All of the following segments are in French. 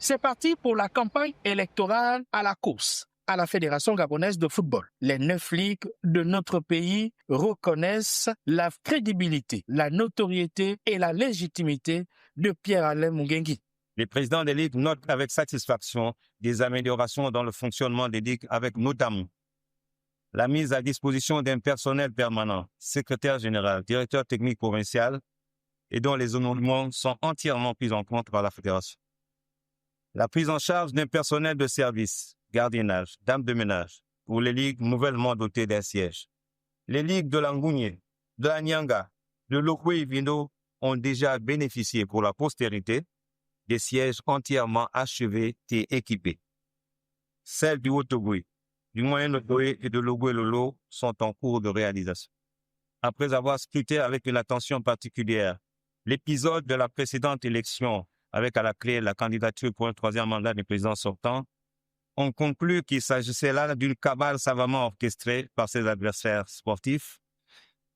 C'est parti pour la campagne électorale à la course à la Fédération gabonaise de football. Les 9 ligues de notre pays reconnaissent la crédibilité, la notoriété et la légitimité de Pierre-Alain Mungengui. Les présidents des ligues notent avec satisfaction des améliorations dans le fonctionnement des ligues, avec notamment la mise à disposition d'un personnel permanent, secrétaire général, directeur technique provincial, et dont les honorations sont entièrement pris en compte par la fédération. La prise en charge d'un personnel de service, gardiennage, dames de ménage, pour les ligues nouvellement dotées d'un siège. Les ligues de l'Angounié, de la Nyanga, de l'Okwe et Vindo ont déjà bénéficié pour la postérité des sièges entièrement achevés et équipés. Celles du Haut-Togoui, du Moyen-Ogooué et de l'Ogooué-Lolo sont en cours de réalisation. Après avoir scruté avec une attention particulière l'épisode de la précédente élection avec à la clé la candidature pour un 3e mandat du président sortant, on conclut qu'il s'agissait là d'une cabale savamment orchestrée par ses adversaires sportifs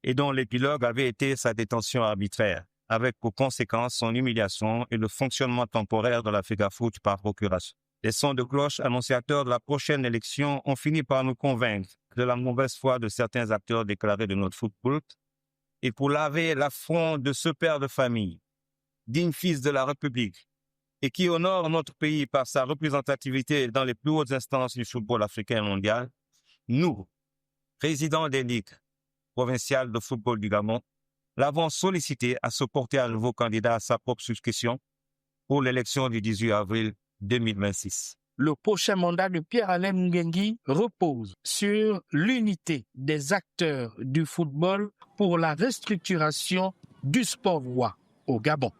et dont l'épilogue avait été sa détention arbitraire, avec pour conséquence son humiliation et le fonctionnement temporaire de la FEGAFOOT par procuration. Les sons de cloche annonciateurs de la prochaine élection ont fini par nous convaincre de la mauvaise foi de certains acteurs déclarés de notre football. Et pour laver l'affront de ce père de famille, digne fils de la République, et qui honore notre pays par sa représentativité dans les plus hautes instances du football africain et mondial, nous, présidents des ligues provinciales de football du Gabon, l'avons sollicité à se porter à nouveau candidat à sa propre souscription pour l'élection du 18 avril 2026. Le prochain mandat de Pierre-Alain Mungengui repose sur l'unité des acteurs du football pour la restructuration du sport roi au Gabon.